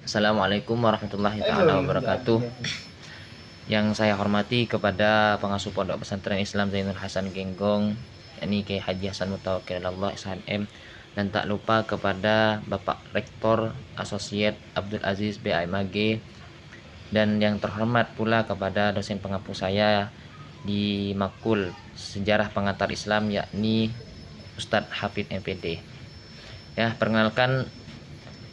Assalamualaikum warahmatullahi taala wabarakatuh. Yang saya hormati kepada pengasuh Pondok Pesantren Islam Zainul Hasan Genggong, yakni Kiai Haji Hasan Mutawakkil Allah SHM, dan tak lupa kepada Bapak Rektor Asosiat Abdul Aziz BAMAG, dan yang terhormat pula kepada dosen pengampu saya di Makul Sejarah Pengantar Islam, yakni Ustadz Hafid MPD. Ya, perkenalkan,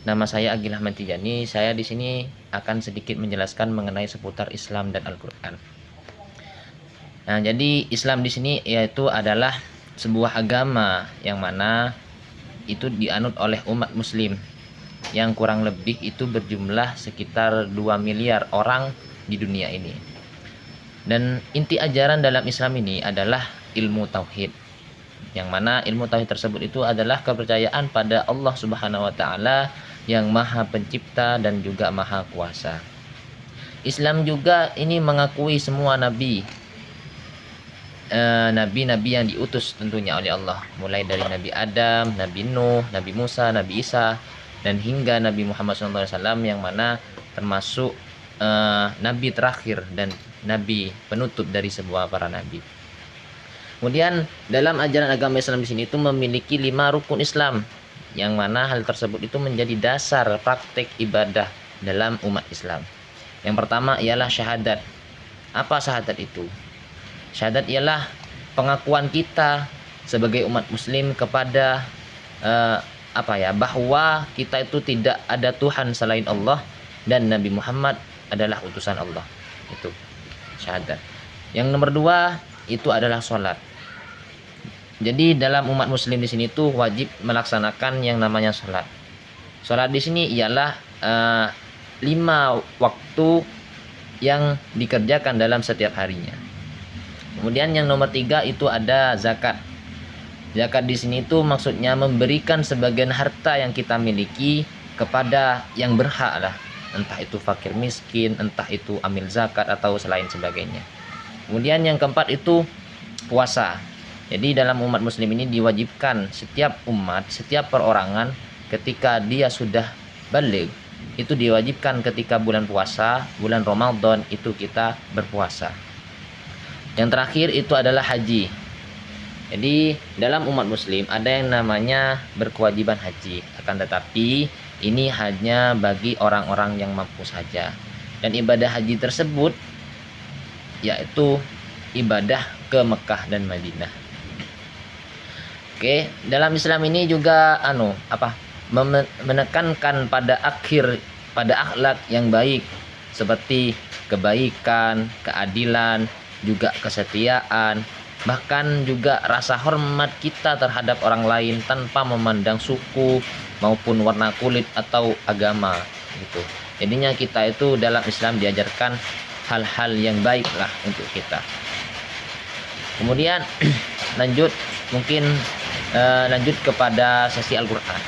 nama saya Agil Ahmad Tijani. Saya di sini akan sedikit menjelaskan mengenai seputar Islam dan Al-Qur'an. Nah, jadi Islam di sini yaitu adalah sebuah agama yang mana itu dianut oleh umat muslim yang kurang lebih itu berjumlah sekitar 2 miliar orang di dunia ini. Dan inti ajaran dalam Islam ini adalah ilmu tauhid, yang mana ilmu tauhid tersebut itu adalah kepercayaan pada Allah Subhanahu wa taala yang Maha Pencipta dan juga Maha Kuasa. Islam juga ini mengakui semua nabi, nabi-nabi yang diutus tentunya oleh Allah, mulai dari Nabi Adam, Nabi Nuh, Nabi Musa, Nabi Isa, dan hingga Nabi Muhammad SAW, yang mana termasuk nabi terakhir dan nabi penutup dari sebuah para nabi. Kemudian dalam ajaran agama Islam di sini itu memiliki 5 rukun Islam, yang mana hal tersebut itu menjadi dasar praktek ibadah dalam umat Islam. Yang pertama ialah syahadat. Apa syahadat itu? Syahadat ialah pengakuan kita sebagai umat muslim kepada bahwa kita itu tidak ada Tuhan selain Allah dan Nabi Muhammad adalah utusan Allah. Itu syahadat. Yang nomor 2 itu adalah sholat. Jadi dalam umat muslim di sini tuh wajib melaksanakan yang namanya sholat. Sholat di sini ialah 5 waktu yang dikerjakan dalam setiap harinya. Kemudian yang nomor 3 itu ada zakat. Zakat di sini tuh maksudnya memberikan sebagian harta yang kita miliki kepada yang berhak lah, entah itu fakir miskin, entah itu amil zakat atau selain sebagainya. Kemudian yang keempat itu puasa. Jadi dalam umat muslim ini diwajibkan setiap umat, setiap perorangan ketika dia sudah baligh itu diwajibkan ketika bulan puasa, bulan Ramadan itu kita berpuasa. Yang terakhir itu adalah haji. Jadi dalam umat muslim ada yang namanya berkewajiban haji, akan tetapi ini hanya bagi orang-orang yang mampu saja. Dan ibadah haji tersebut yaitu ibadah ke Mekah dan Madinah. Oke, dalam Islam ini juga menekankan pada akhlak yang baik, seperti kebaikan, keadilan, juga kesetiaan, bahkan juga rasa hormat kita terhadap orang lain tanpa memandang suku maupun warna kulit atau agama gitu. Jadinya kita itu dalam Islam diajarkan hal-hal yang baik lah untuk kita. Kemudian lanjut kepada sesi Al-Quran.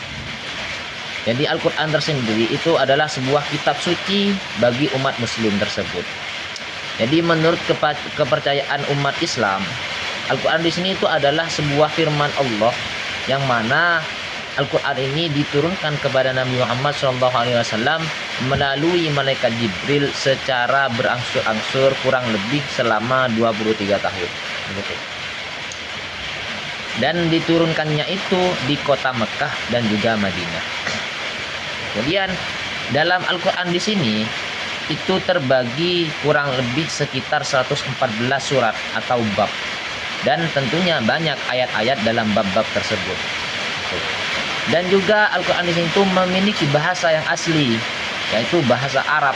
Jadi Al-Quran tersendiri itu adalah sebuah kitab suci bagi umat muslim tersebut. Jadi menurut kepercayaan umat Islam, Al-Quran di sini itu adalah sebuah firman Allah, yang mana Al-Quran ini diturunkan kepada Nabi Muhammad SAW melalui malaikat Jibril secara berangsur-angsur kurang lebih selama 23 tahun. Begitu. Dan diturunkannya itu di kota Mekah dan juga Madinah. Kemudian dalam Al-Quran di sini itu terbagi kurang lebih sekitar 114 surat atau bab, dan tentunya banyak ayat-ayat dalam bab-bab tersebut. Dan juga Al-Quran di sini itu memiliki bahasa yang asli, yaitu bahasa Arab,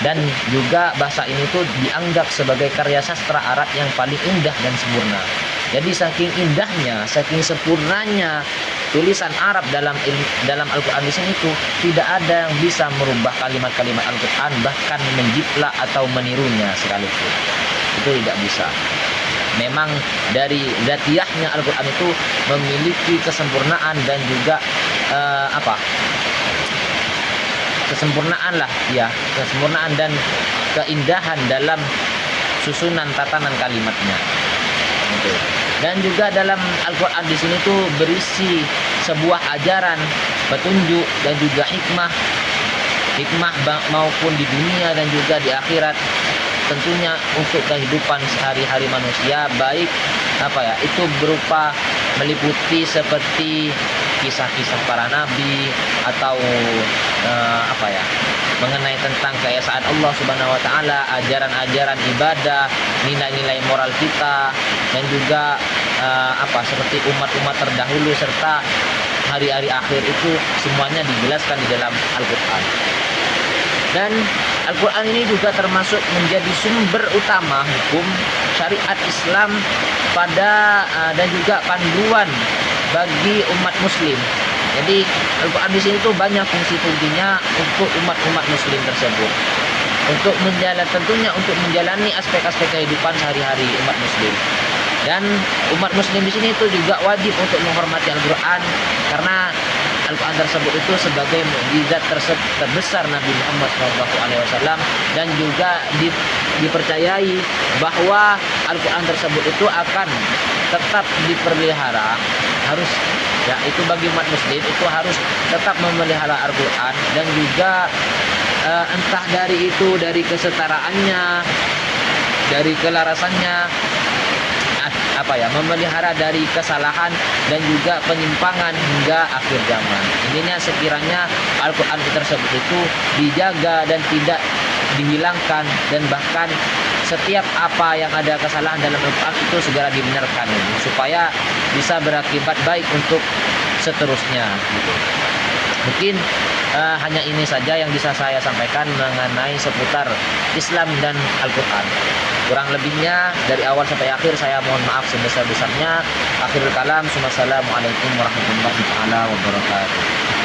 dan juga bahasa ini tuh dianggap sebagai karya sastra Arab yang paling indah dan sempurna. Jadi saking indahnya, saking sempurnanya tulisan Arab dalam Al-Quran di sini tuh tidak ada yang bisa merubah kalimat-kalimat Al-Quran, bahkan menjiplak atau menirunya sekalipun. Itu tidak bisa. Memang dari zatiahnya Al-Quran itu memiliki kesempurnaan dan juga kesempurnaan dan keindahan dalam susunan tatanan kalimatnya. Gitu. Dan juga dalam Al-Quran di sini tuh berisi sebuah ajaran, petunjuk dan juga hikmah hikmah maupun di dunia dan juga di akhirat, tentunya untuk kehidupan sehari-hari manusia, baik itu berupa meliputi seperti kisah-kisah para nabi atau mengenai tentang keesaan Allah Subhanahu wa taala, ajaran-ajaran ibadah, nilai-nilai moral kita, dan juga seperti umat-umat terdahulu serta hari-hari akhir, itu semuanya dijelaskan di dalam Al-Qur'an. Dan Al-Quran ini juga termasuk menjadi sumber utama hukum syariat Islam dan juga panduan bagi umat muslim. Jadi Al-Quran di sini tuh banyak fungsi-fungsinya untuk umat-umat muslim tersebut. Tentunya untuk menjalani aspek-aspek kehidupan sehari-hari umat muslim. Dan umat muslim di sini itu juga wajib untuk menghormati Al-Quran, karena Al-Quran tersebut itu sebagai mukjizat terbesar Nabi Muhammad SAW, dan juga dipercayai bahwa Al-Quran tersebut itu akan tetap dipelihara. Itu bagi umat muslim itu harus tetap memelihara Al-Quran, dan juga entah dari kesetaraannya, dari kelarasannya, memelihara dari kesalahan dan juga penyimpangan hingga akhir zaman. Intinya sekiranya Al-Quran tersebut itu dijaga dan tidak dihilangkan, dan bahkan setiap apa yang ada kesalahan dalam Al-Quran itu segera dibenarkan, supaya bisa berakibat baik untuk seterusnya gitu. Mungkin hanya ini saja yang bisa saya sampaikan mengenai seputar Islam dan Al-Quran. Kurang lebihnya dari awal sampai akhir saya mohon maaf sebesar-besarnya. Akhirul kalam, assalamualaikum warahmatullahi wabarakatuh.